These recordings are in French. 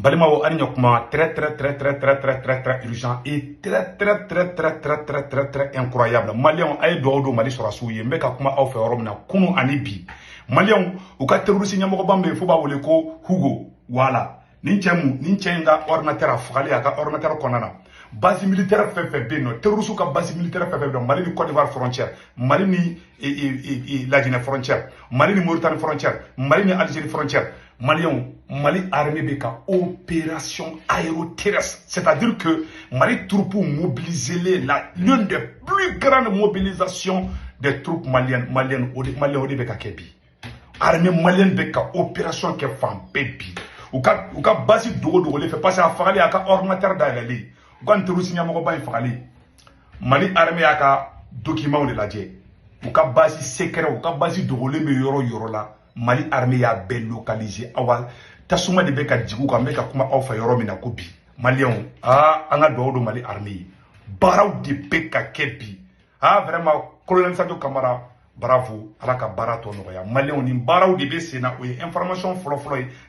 Balimao Arignokuma, très urgent et très incroyable. Malion aïe dodo Mali sur la souille, mbeka kuma au feromna, kunu anibi. Malion, ou ka terroriste nyamogobambe, fuba oleko, Hugo, voilà. Ninchenga ordinateur a fralé à ordinateur konana. Base militaire fait beno, terroriste ka base militaire fait beno, Mali ni Côte d'Ivoire frontière, Mali ni la Guinée frontière, Mali ni Mauritanie frontière, Mali ni Algérie frontière. Mali armée beka opération aéroterrestre. C'est-à-dire que Mali troupes mobilisées l'une des plus grandes mobilisations des troupes maliennes au beka kebi. Armée malienne beka opération ke fan bebi. Ou ka basi dogo le fait passer à Fagale à ordinateur d'aller. Ou ka terroriste nyamoko ba Fagale. Mali armée aka document de la dje. Ou ka basi secret ou ka basi dogo le me yoro la. Mali armée a bien localisé awal tasuma de beka djigu ka meka kuma awfa yoro mina kobi Malion anga do Mali armée baraw de beka kebi vraiment colonel Sadio Camara bravo alaka barato noya Malion ni baraw de be sena o information flo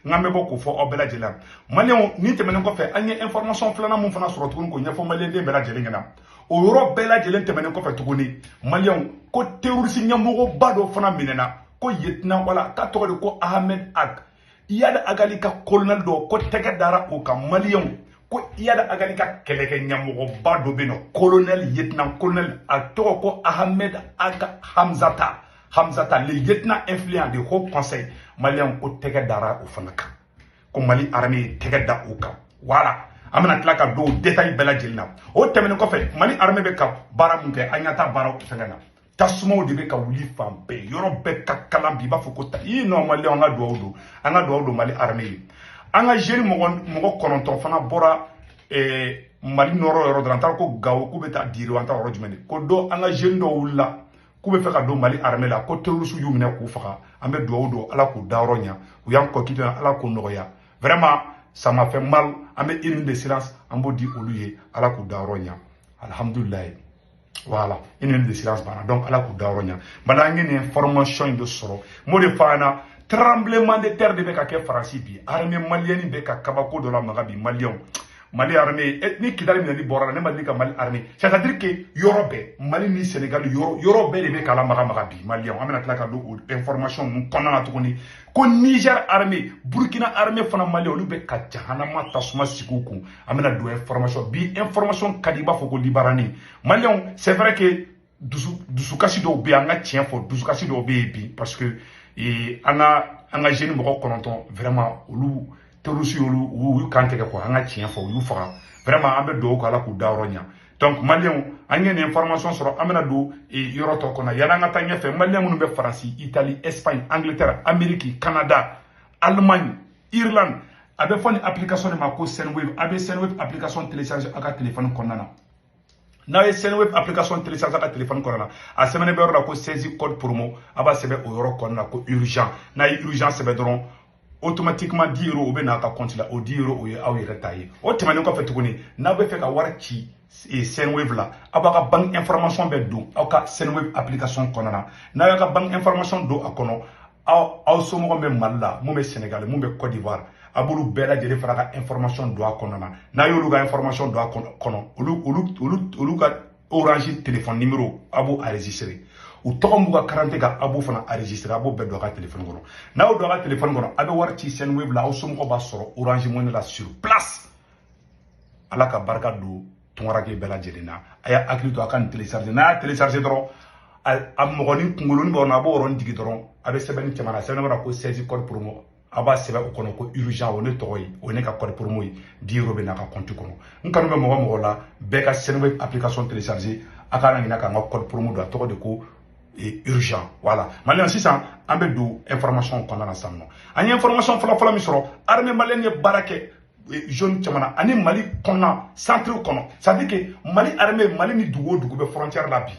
ngambe boko fo obela jela Malion ni temene ko fe anye information flana mun fana soro tukun ko nyafo Malion de bela jele ngana o yoro bela jele temene ko fe tukuni Malion ko terroriste nyamogo bado fana minena ko yetna wala ka togole ko Ahmed Ag yada agali ka colonel do ko tege dara o ka Malion ko yada agali ka keleke nyamogo bado beno colonel yetna colonel atoko ko Ahmed Ag Hamzata le lieutenant influent de haut conseil Malion ko tege dara o fanaka ko Mali armée tege da o ka wala amana tlaka do détail bela jelna o temene ko fe Mali armée be ka bara munke anyata bara o fengana tasmo de be ka wuli fambe yoro be ka kalambi ba fokota yi normalement anga do Mali armée anga jeri mogo kononton fana bora Mali noro yoro drantal ko gawo ku be ta diri wanta oro jumene ko do anga jeri do wulla ku be fe ka do Mali armée la ko terroriste yu mine ku faka ambe do ala ku daronya u yan ko kitana ala ku noya vraiment ça m'a fait mal ambe une de silence ambo di oluye ala ku daronya alhamdulillah. Voilà, une minute de silence. Donc, à la coup d'Aronia. Maintenant, il y a une information de soro. Moi, de fana, tremblement de terre de Beka France. Armée malienne Beka Kabako de la Magabi, Malion. Mali armée, ni Kidali Mali Bora, ne Mali Mali armée. C'est-à-dire que Yorobe, Mali ni Sénégal, Yorobe de Beka la Magabi, Malion. Amena Tlakado, information, nous connaissons tout. Ko Niger armée, Burkina armée, Fana Mali, on lui Katia, Hanama Tasuma Sikuku. Amena do information, bi information Kadiba Foko Libarani. Malion, c'est vrai que Dusukasi do be anga tien fo, Dusukasi do be bi, parce que anga jeune moko kononton, vraiment, ou terroriste ou kante ko anga tien fo, ou fara. Vraiment, ambe do ko ala ku daronya. Donc, Malion, il y a une information sur Amenadou et Yoroto Kona. Il y a un atelier fait Malion, nous France, Italie, Espagne, Angleterre, Amérique, Canada, Allemagne, Irlande. Avec une application de ma Senwave, avec Senwave application téléchargée à votre téléphone Konana. N'a Senwave application téléchargée à votre téléphone Konana. À semaine la ko saisi code promo, aba sebe Euro Konana ko urgent. N'a urgent sebe dron. Automatiquement 10 euros au benaka compte là, au 10 euros au yaoui retaillé. Automatiquement ko fait tourner. N'a pas fait ka warchi. Et Senwave là, abaka bank information bedou, aka Senwave application konana. Na yaka bank information do akono, aw somo me malla, mumbe Sénégal, mumbe Côte d'Ivoire. Abulu bela jere faraka information do akonana. Na yolu ga information do akono. Olu ga orange téléphone numéro abu enregistré. Ou tokombuga 40 ga abu fana enregistré abu bedo ga téléphone gono. Na o do ga téléphone gono, abe warti Senwave là, aw somo ba soro orange money là sur place. Alaka barka do Tongarake bela jelena aya akili to akan télécharger na télécharger dron a mogoni kunguluni borna bo ron digi dron abe sebeni chamana sebeni bara ko saisi code promo aba sebe o kono ko urgent woni toy woni ka code promo yi di robe na ka compte kono nkanu be mogo la be ka Senwave application télécharger akana ngina ka code promo do to de ko urgent voilà malien 600 ambe do information kono na samno ani information fola mi soro armée malienne barake jeune chamana ani Mali konna centre kono ça dit que Mali armée Mali ni dugo be frontière la bi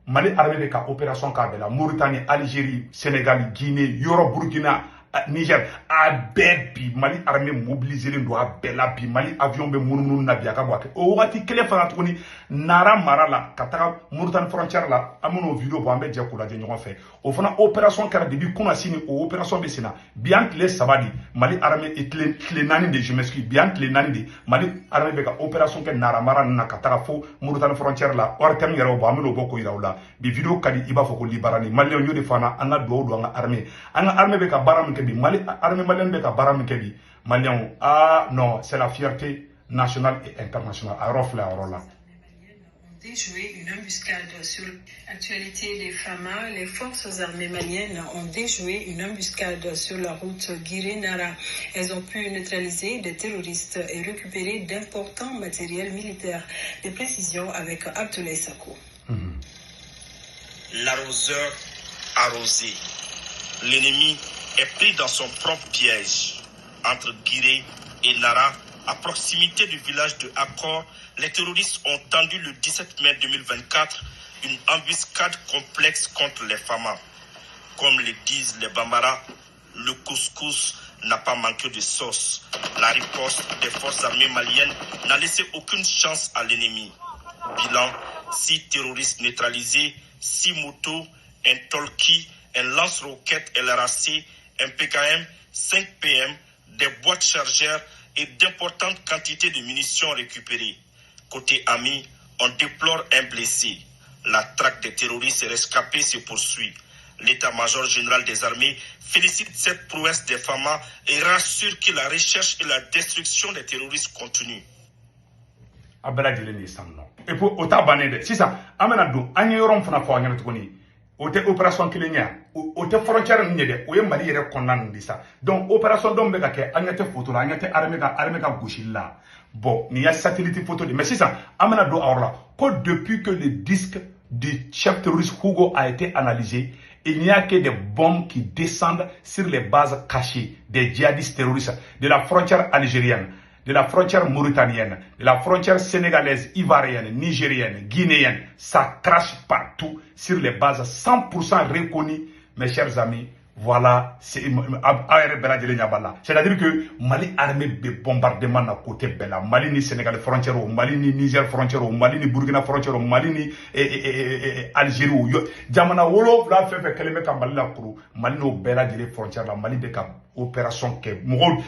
Mali armée be ka opération ka be la Mauritanie Algérie Sénégal Guinée Europe Burkina Niger a bɛɛ bi Mali armée mobilisé len do a bɛɛ la bi Mali avion bɛ munumunu na bi a ka bɔ a kɛ o wagati kelen fana tuguni Nara mara la ka taga Mauritanie frontière la an bɛn'o vidéo bɔ an bɛ jɛ k'o lajɛ ɲɔgɔn fɛ o fana opération kɛra depuis kunasini o opération bɛ sen na bi an tile 3 de Mali armée tile 4 de je m'excuse bi an tile 4 de Mali armée bɛ ka opération kɛ Nara mara na ka taga fo Mauritanie frontière la hors terme yɛrɛ o bɔ an bɛn'o bɔ k'o yira o la bi vidéo ka di i b'a fɔ ko libarani Malien y'o de fana an ka dugawu don an ka armée bɛ ka baara min kɛ bi Mali armée malienne bɛ ka baara min kɛ bi Malien ah non c'est la fierté nationale et internationale a yɔrɔ filɛ a yɔrɔ la. Déjoué une embuscade sur l'actualité des FAMA. Les forces armées maliennes ont déjoué une embuscade sur la route Guiré-Nara. Elles ont pu neutraliser des terroristes et récupérer d'importants matériels militaires. Des précisions avec Abdoulaye Sako. L'arroseur arrosé. L'ennemi est pris dans son propre piège. Entre Guiré et Nara, à proximité du village de Accor, les terroristes ont tendu le 17 mai 2024 une embuscade complexe contre les FAMA. Comme le disent les Bambara, le couscous n'a pas manqué de sauce. La riposte des forces armées maliennes n'a laissé aucune chance à l'ennemi. Bilan, 6 terroristes neutralisés, 6 motos, un Tolki, un lance-roquette LRAC, un PKM, 5 PM, des boîtes chargeurs et d'importantes quantités de munitions récupérées. Côté ami, on déplore un blessé. La traque des terroristes et rescapés se poursuit. L'état-major général des armées félicite cette prouesse des FAMA et rassure que la recherche et la destruction des terroristes continuent. Et pour ota banede si ça amena do anya yorom fana fo anya tugoni ote opération kilenya ote frontière ni de o ye Mali yere konnan ndi sa donc opération dom be ka ke anya te photo la anya te armée ka gauchilla bon ni ya satellite photo de mais si ça amena do awla ko depuis que le disque du chef terroriste Hugo a été analysé, il n'y a que des bombes qui descendent sur les bases cachées des djihadistes terroristes de la frontière algérienne, de la frontière mauritanienne, de la frontière sénégalaise, ivoirienne, nigérienne, guinéenne. Ça crache partout sur les bases 100% reconnues, mes chers amis. Voilà, c'est-à-dire que Mali armée de bombardement à côté Bella, Mali ni Sénégal frontière, Mali ni Niger frontière, Mali ni Burkina frontière, Mali ni Algérie, Jamana Wolo, là fait quelqu'un qui a Mali la cour, Mali no Bella de frontière, la Mali de cap opération que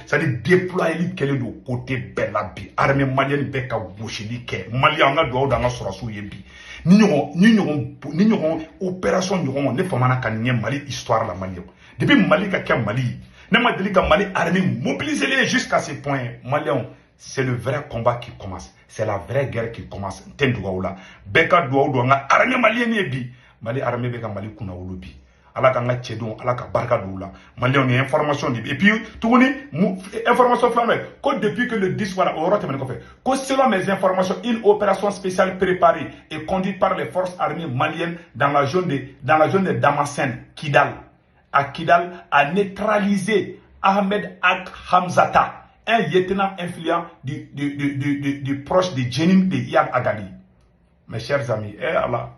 c'est-à-dire déployer qu'elle est du côté Bella bi, armée malienne beka bouchili que Mali en a doit dans la source yebi. Ni n'auront opération n'auront ne famana kanye Mali histoire la Mali. Depuis Mali ka Mali, ne m'a dit que Mali armée mobilisez-les jusqu'à ce point. Maliens, c'est le vrai combat qui commence. C'est la vraie guerre qui commence. Tendouaoula. Beka douaoula. Armée malienne yebi. Mali armée beka Mali kuna ulubi. Ala ka nga tchedon, ala ka barka doula. Maliens on est information et puis tout information flamme. Que depuis que le 10 voilà, au rote que selon mes informations, une opération spéciale préparée et conduite par les forces armées maliennes dans la zone de Damascène, Kidal. À Kidal a neutralisé Ahmed Ak Hamzata, un lieutenant influent du proche de Jenim de Iyad Agali. Mes chers amis, Allah,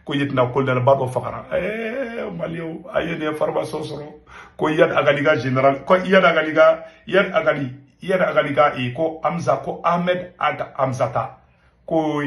ko lieutenant colonel Bado Fakara, Malio, aye une information sur ko Iyad Agali ga général, ko Iyad Agali ga et ko Hamza ko Ahmed Ak Hamzata, ko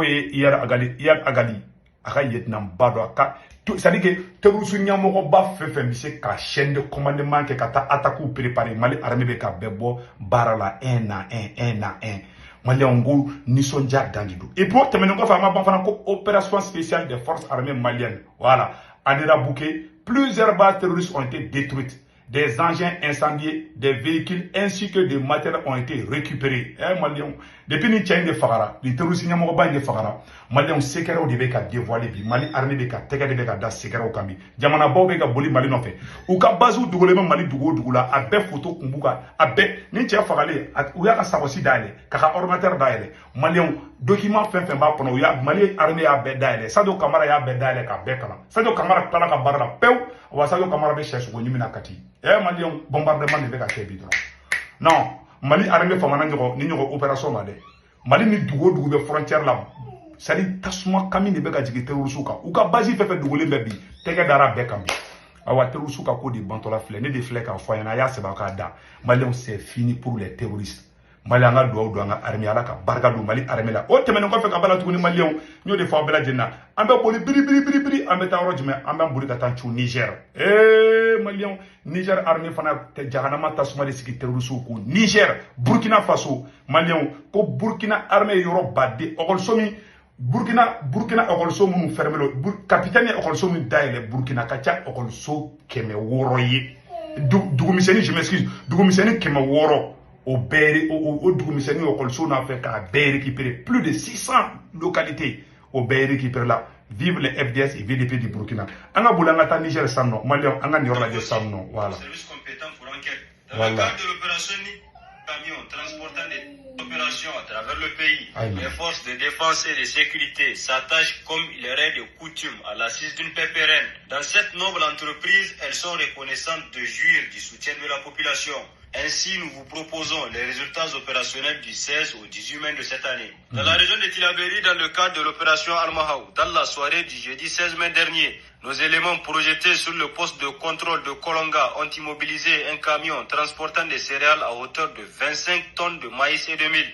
Iyad Agali, aka lieutenant Bado Aka. C'est-à-dire que terroristes nyamoko ba fefe mise ka chaîne de commandement ke kata attaque préparé Mali armée be ka bebo barala un à un Mali ongo nisonja dandido et pour terminer ko fama ban fana ko opération spéciale des forces armées maliennes voilà Anira Bouké plusieurs bases terroristes ont été détruites. Des engins incendiés, des véhicules ainsi que des matériels ont été récupérés. Maliens, depuis une chaîne de Fagara, les terroristes n'ont pas de Fagara. Maliens, secret au début qu'a dévoilé, Mali armée de qu'a tégé de qu'a da secret au Kambi. Jamana Bobe qu'a boli Mali n'en fait. Ou qu'a bazou dougolément Mali dougoula, à bé photo kumbuka, à bé, n'intia Fagalé, ou y'a sa aussi d'aller, qu'a ordinateur d'aller. Maliens, document fin bas pour nous, Mali armée à bé d'aller. Ça do camara y'a bé d'aller qu'a bé kala. Ça do camara plana qu'a barra peu, ou ça do camara bé cherche ou nimina kati. Maliens bombardement de Beka Kébidron. Non, Mali armée famana ni opération Mali. Mali ni dougo de frontière là. C'est-à-dire Tasuma Kami de Beka Jigité Rusuka. Ou ka basi fait dougoulé bebi. Teke dara Bekambi. awa terroristes ka ko di bantola flé ne de flé ka fo yana ya se ba ka da Maliens c'est fini pour les terroristes Maliens nga do nga armée ala ka barka do Mali armée la o temene ko fe ka bala tuguni Maliens ñoo de fo bela jenna ambe boli biri ambe ta rojme ambe boli ka tan chu Niger Maliens Niger armée fana te jahanama tasuma de siki terroristes ko Niger Burkina Faso Maliens ko Burkina armée yoro badde okol somi Burkina okol mun fermelo capitaine okol so mun daile Burkina kacha okol so keme woro yi dugumiseni je m'excuse dugumiseni keme woro au dugumiseni okol so na fait ka récupérer plus de 600 localités au récupérer là vive les FDS et VDP du Burkina anga bulanga ta Niger sanno Maliens anga ni orla de sanno voilà service compétent pour enquête dans le cadre de l'opération camions transportant des opérations à travers le pays, les forces de défense et de sécurité s'attachent comme il est de coutume à l'assise d'une paix pérenne. Dans cette noble entreprise, elles sont reconnaissantes de jouir du soutien de la population. Ainsi, nous vous proposons les résultats opérationnels du 16 au 18 mai de cette année. Dans la région de Tillabéri, dans le cadre de l'opération Almahaou, dans la soirée du jeudi 16 mai dernier, nos éléments projetés sur le poste de contrôle de Kolonga ont immobilisé un camion transportant des céréales à hauteur de 25 tonnes de maïs et de mil.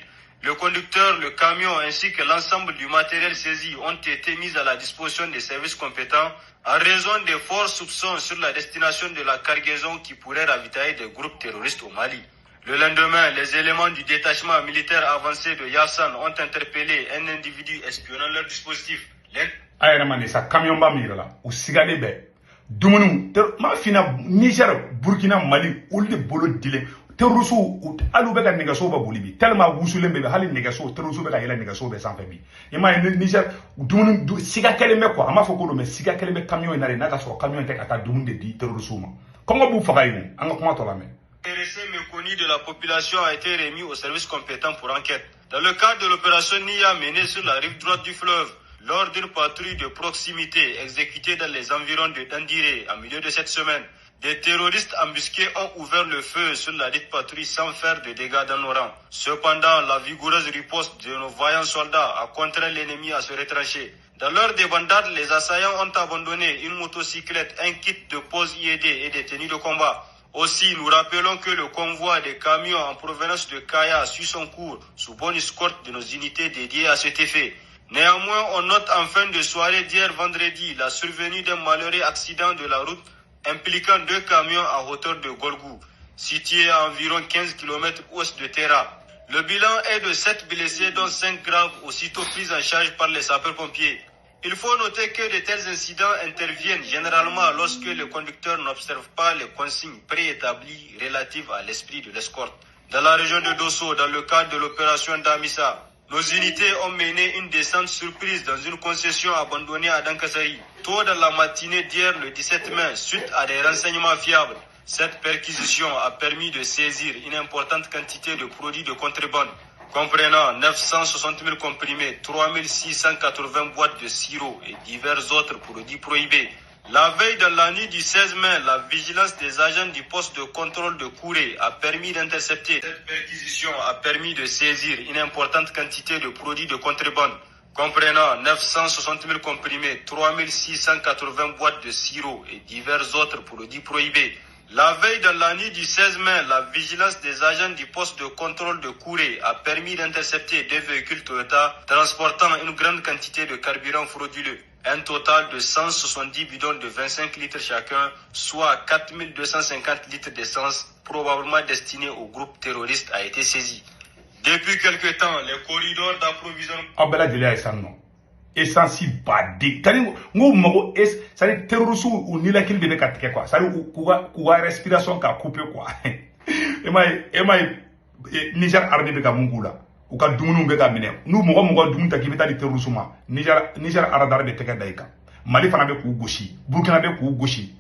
Le conducteur, le camion ainsi que l'ensemble du matériel saisi ont été mis à la disposition des services compétents en raison des forts soupçons sur la destination de la cargaison qui pourrait ravitailler des groupes terroristes au Mali. Le lendemain, les éléments du détachement militaire avancé de Yassan ont interpellé un individu espionnant leur dispositif. Ayremane sa camion ba mirala o sigade be dumunu ma fina Niger Burkina Mali ulde bolo dile terroristes alu be ka negaso ba bolibi tellement wusule be hali negaso terroristes be ka yela negaso be sanfɛ bi ima Niger dumunu siga keleme quoi ama foko do me siga keleme camion na na ka so camion te ka ta dumunu de di terroristes ma kongo bu faga yi anga kuma to la me Intéressé méconnu de la population a été remis au service compétent pour enquête. Dans le cadre de l'opération NIA menée sur la rive droite du fleuve, lors d'une patrouille de proximité exécutée dans les environs de Dandiré en milieu de cette semaine, des terroristes embusqués ont ouvert le feu sur la dite patrouille sans faire de dégâts dans nos rangs. Cependant, la vigoureuse riposte de nos vaillants soldats a contraint l'ennemi à se retrancher. Dans leur débandade, les assaillants ont abandonné une motocyclette, un kit de pose IED et des tenues de combat. Aussi, nous rappelons que le convoi des camions en provenance de Kaya suit son cours sous bonne escorte de nos unités dédiées à cet effet. Néanmoins, on note en fin de soirée d'hier vendredi la survenue d'un malheureux accident de la route impliquant 2 camions à hauteur de Golgou, situé à environ 15 km ouest de Terra. Le bilan est de 7 blessés dont 5 graves, aussitôt pris en charge par les sapeurs-pompiers. Il faut noter que de tels incidents interviennent généralement lorsque le conducteur n'observe pas les consignes préétablies relatives à l'esprit de l'escorte. Dans la région de Dosso, dans le cadre de l'opération Damissa, nos unités ont mené une descente surprise dans une concession abandonnée à Dankasari. Tôt dans la matinée d'hier, le 17 mai, suite à des renseignements fiables, cette perquisition a permis de saisir une importante quantité de produits de contrebande, comprenant 960 000 comprimés, 3680 boîtes de sirop et divers autres produits prohibés. La veille de la nuit du 16 mai, la vigilance des agents du poste de contrôle de Kouré a permis d'intercepter. Cette perquisition a permis de saisir une importante quantité de produits de contrebande, comprenant 960 000 comprimés, 3680 boîtes de sirop et divers autres produits prohibés. La veille de la nuit du 16 mai, la vigilance des agents du poste de contrôle de Kouré a permis d'intercepter 2 véhicules Toyota transportant une grande quantité de carburant frauduleux. Un total de 170 bidons de 25 litres chacun, soit 4250 litres d'essence, probablement destinés au groupe terroriste, a été saisi. Depuis quelque temps, les corridors d'approvisionnement... essence badi tani ngo mago es sari terroristes ou ni la kil de ka tike quoi sari kuga respiration ka couper quoi emay Niger armée be ka mungula u ka dumunu be ka mine nu mogo dumun ta kibeta di terroristes ma Niger aradar be teke daika Mali fana be ku goshi Burkina be ku goshi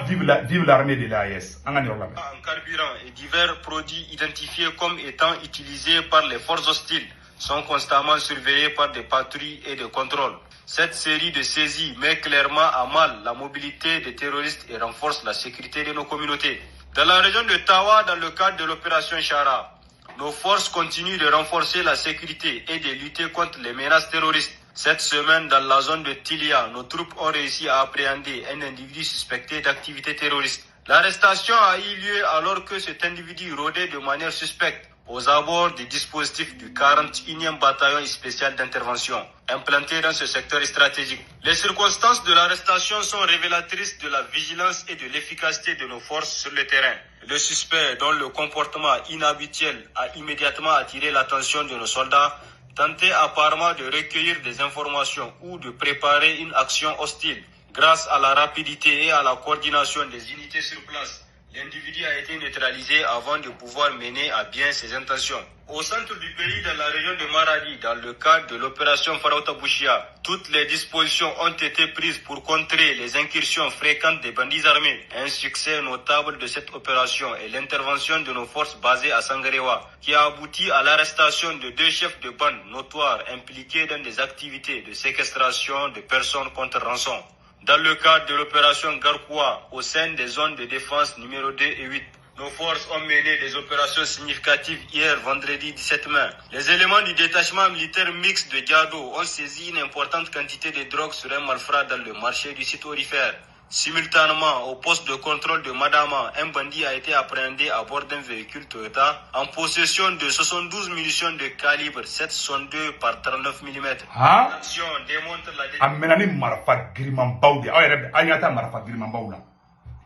vive l'armée de l'AES en carburant et divers produits identifiés comme étant utilisés par les forces hostiles sont constamment surveillés par des patrouilles et des contrôles. Cette série de saisies met clairement à mal la mobilité des terroristes et renforce la sécurité de nos communautés. Dans la région de Tawa, dans le cadre de l'opération Chara, nos forces continuent de renforcer la sécurité et de lutter contre les menaces terroristes. Cette semaine, dans la zone de Tilia, nos troupes ont réussi à appréhender un individu suspecté d'activité terroriste. L'arrestation a eu lieu alors que cet individu rôdait de manière suspecte aux abords du dispositif du 41e bataillon spécial d'intervention, implanté dans ce secteur stratégique. Les circonstances de l'arrestation sont révélatrices de la vigilance et de l'efficacité de nos forces sur le terrain. Le suspect, dont le comportement inhabituel a immédiatement attiré l'attention de nos soldats, tentait apparemment de recueillir des informations ou de préparer une action hostile. Grâce à la rapidité et à la coordination des unités sur place, l'individu a été neutralisé avant de pouvoir mener à bien ses intentions. Au centre du pays, dans la région de Maradi, dans le cadre de l'opération Farauta Bouchia, toutes les dispositions ont été prises pour contrer les incursions fréquentes des bandits armés. Un succès notable de cette opération est l'intervention de nos forces basées à Sangarewa, qui a abouti à l'arrestation de 2 chefs de bande notoires impliqués dans des activités de séquestration de personnes contre rançon. Dans le cadre de l'opération Garkoua, au sein des zones de défense numéro 2 et 8, nos forces ont mené des opérations significatives hier, vendredi 17 mai. Les éléments du détachement militaire mixte de Diado ont saisi une importante quantité de drogue sur un malfrat dans le marché du site orifère. Simultanément, au poste de contrôle de Madama, un bandit a été appréhendé à bord d'un véhicule Toyota en possession de 72 munitions de calibre 7,62 par 39 mm. L'action démontre la amenani marfa griman bawdi ayere anyata marfa griman bawla.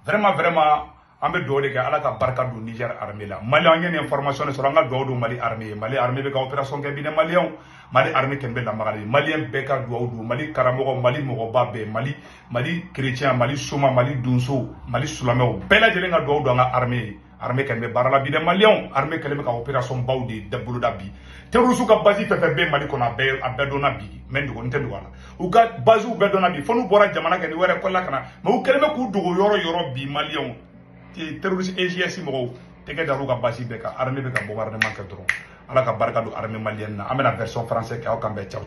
Vraiment ambe dole ke ala ka barka du Niger armée la. Mali any information sur nga do Mali armée be ka opération ke bine Mali armée kembe la magali Malien be ka do Mali karamogo Mali mogoba be Mali chrétien Mali souma Mali dunso Mali sulameo bela jele nga do nga armée kembe barala bide Malien armée kembe ka opération bawdi debulu dabi terusu ka basi fefe be Mali kona be abedona bi mendu ko ntendu wala u ka basi u bedona bi fonu bora jamana ke ni were ko la kana ma u keleme ku dogo yoro bi Malien terroriste AGS mo tege daru ka basi be ka armée be ka bombardement ke dron ala ka barka du armée malienne na amena version français ka o kambe ciao